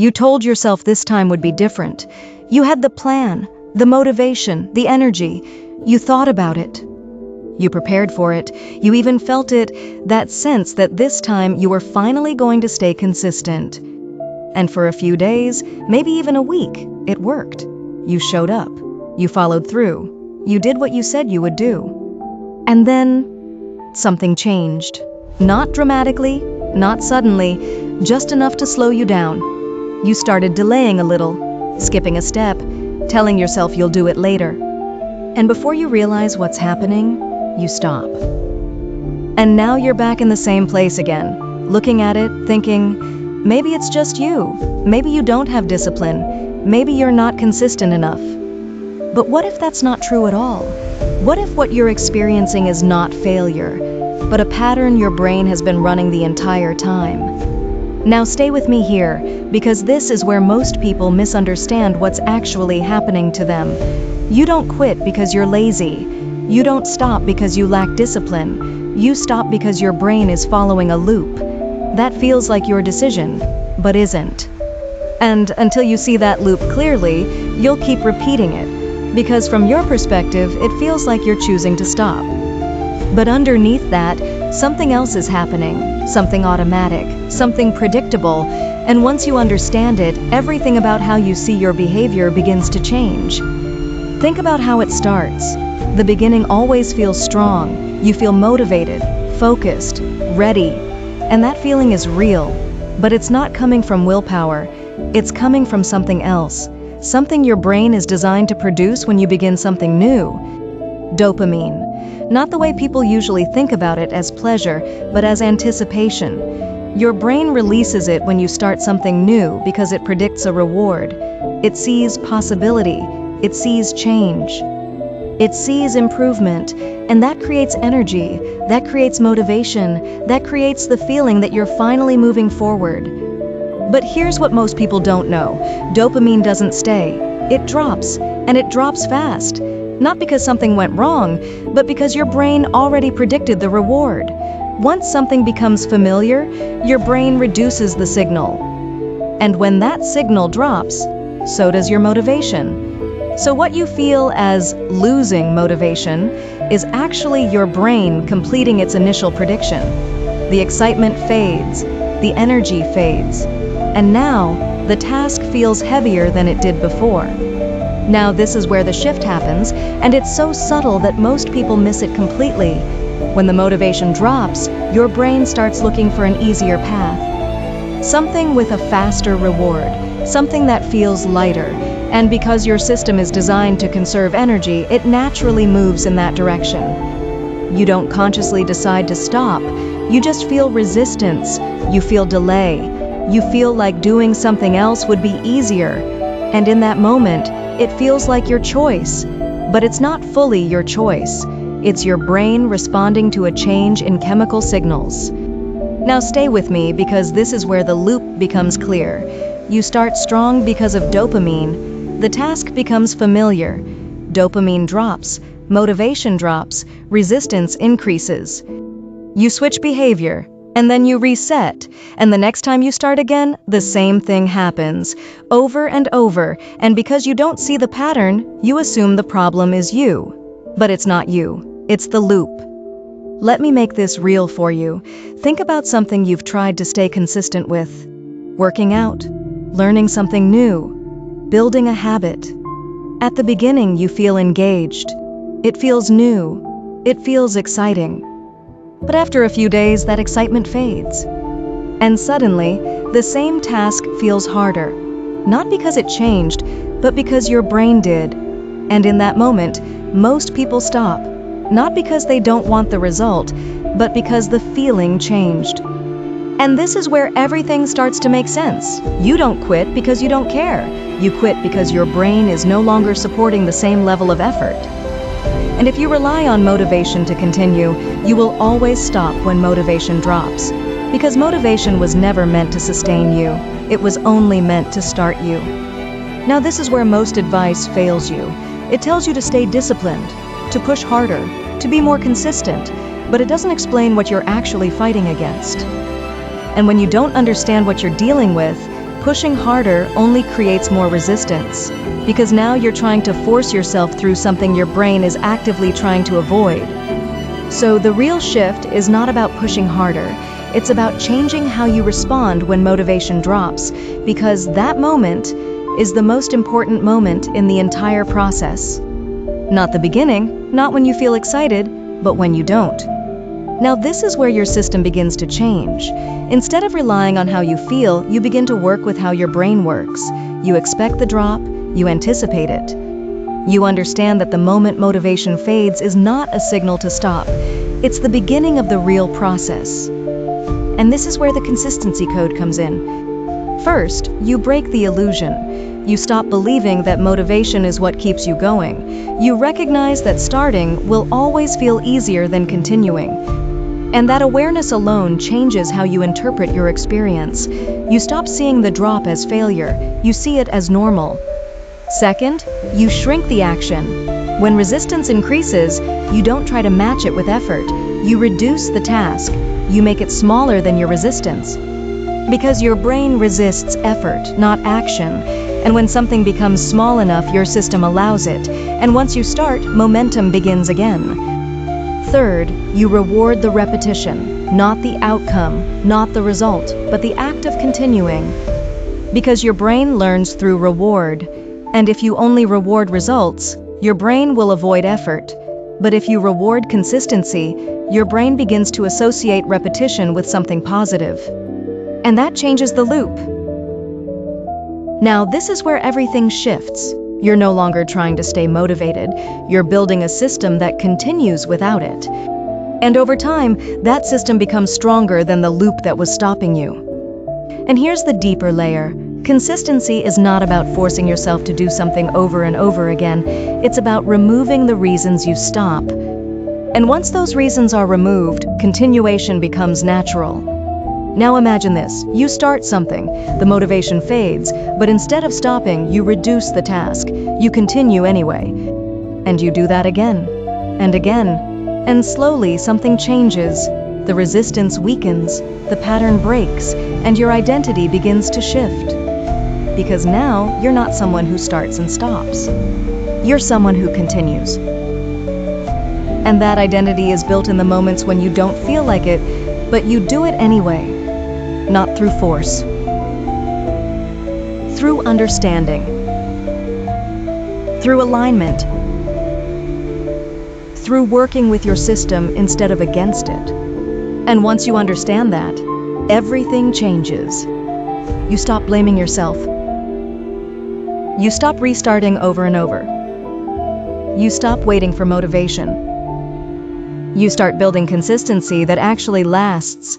You told yourself this time would be different. You had the plan, the motivation, the energy. You thought about it. You prepared for it. You even felt it, that sense that this time you were finally going to stay consistent. And for a few days, maybe even a week, it worked. You showed up. You followed through. You did what you said you would do. And then something changed. Not dramatically, not suddenly, just enough to slow you down. You started delaying a little, skipping a step, telling yourself you'll do it later. And before you realize what's happening, you stop. And now you're back in the same place again, looking at it, thinking, maybe it's just you. Maybe you don't have discipline. Maybe you're not consistent enough. But what if that's not true at all? What if what you're experiencing is not failure, but a pattern your brain has been running the entire time? Now stay with me here, because this is where most people misunderstand what's actually happening to them. You don't quit because you're lazy. You don't stop because you lack discipline. You stop because your brain is following a loop. That feels like your decision, but isn't. And until you see that loop clearly, you'll keep repeating it, because from your perspective, it feels like you're choosing to stop. But underneath that, something else is happening, something automatic, something predictable, and once you understand it, everything about how you see your behavior begins to change. Think about how it starts. The beginning always feels strong. You feel motivated, focused, ready, and that feeling is real, but it's not coming from willpower. It's coming from something else, something your brain is designed to produce when you begin something new. Dopamine. Not the way people usually think about it as pleasure, but as anticipation. Your brain releases it when you start something new because it predicts a reward. It sees possibility. It sees change. It sees improvement, and that creates energy, that creates motivation, that creates the feeling that you're finally moving forward. But here's what most people don't know. Dopamine doesn't stay. It drops, and it drops fast. Not because something went wrong, but because your brain already predicted the reward. Once something becomes familiar, your brain reduces the signal. And when that signal drops, so does your motivation. So what you feel as losing motivation is actually your brain completing its initial prediction. The excitement fades, the energy fades, and now the task feels heavier than it did before. Now this is where the shift happens, and it's so subtle that most people miss it completely. When the motivation drops, your brain starts looking for an easier path. Something with a faster reward, something that feels lighter. And because your system is designed to conserve energy, it naturally moves in that direction. You don't consciously decide to stop. You just feel resistance. You feel delay. You feel like doing something else would be easier. And in that moment, it feels like your choice. But it's not fully your choice. It's your brain responding to a change in chemical signals. Now stay with me, because this is where the loop becomes clear. You start strong because of dopamine. The task becomes familiar. Dopamine drops, motivation drops, resistance increases. You switch behavior, and then you reset, and the next time you start again, the same thing happens, over and over, and because you don't see the pattern, you assume the problem is you. But it's not you, it's the loop. Let me make this real for you. Think about something you've tried to stay consistent with. Working out, learning something new, building a habit. At the beginning, you feel engaged. It feels new. It feels exciting. But after a few days, that excitement fades. And suddenly, the same task feels harder. Not because it changed, but because your brain did. And in that moment, most people stop. Not because they don't want the result, but because the feeling changed. And this is where everything starts to make sense. You don't quit because you don't care. You quit because your brain is no longer supporting the same level of effort. And if you rely on motivation to continue, you will always stop when motivation drops. Because motivation was never meant to sustain you. It was only meant to start you. Now this is where most advice fails you. It tells you to stay disciplined, to push harder, to be more consistent, but it doesn't explain what you're actually fighting against. And when you don't understand what you're dealing with, pushing harder only creates more resistance, because now you're trying to force yourself through something your brain is actively trying to avoid. So the real shift is not about pushing harder, it's about changing how you respond when motivation drops, because that moment is the most important moment in the entire process. Not the beginning, not when you feel excited, but when you don't. Now this is where your system begins to change. Instead of relying on how you feel, you begin to work with how your brain works. You expect the drop, you anticipate it. You understand that the moment motivation fades is not a signal to stop. It's the beginning of the real process. And this is where the consistency code comes in. First, you break the illusion. You stop believing that motivation is what keeps you going. You recognize that starting will always feel easier than continuing. And that awareness alone changes how you interpret your experience. You stop seeing the drop as failure. You see it as normal. Second, you shrink the action. When resistance increases, you don't try to match it with effort. You reduce the task. You make it smaller than your resistance. Because your brain resists effort, not action. And when something becomes small enough, your system allows it. And once you start, momentum begins again. Third, you reward the repetition, not the outcome, not the result, but the act of continuing. Because your brain learns through reward. And if you only reward results, your brain will avoid effort. But if you reward consistency, your brain begins to associate repetition with something positive. And that changes the loop. Now, this is where everything shifts. You're no longer trying to stay motivated. You're building a system that continues without it. And over time, that system becomes stronger than the loop that was stopping you. And here's the deeper layer. Consistency is not about forcing yourself to do something over and over again. It's about removing the reasons you stop. And once those reasons are removed, continuation becomes natural. Now imagine this. You start something, the motivation fades, but instead of stopping, you reduce the task. You continue anyway. And you do that again, and again. And slowly something changes. The resistance weakens, the pattern breaks, and your identity begins to shift. Because now, you're not someone who starts and stops. You're someone who continues. And that identity is built in the moments when you don't feel like it, but you do it anyway. Not through force. Through understanding. Through alignment. Through working with your system instead of against it. And once you understand that, everything changes. You stop blaming yourself. You stop restarting over and over. You stop waiting for motivation. You start building consistency that actually lasts,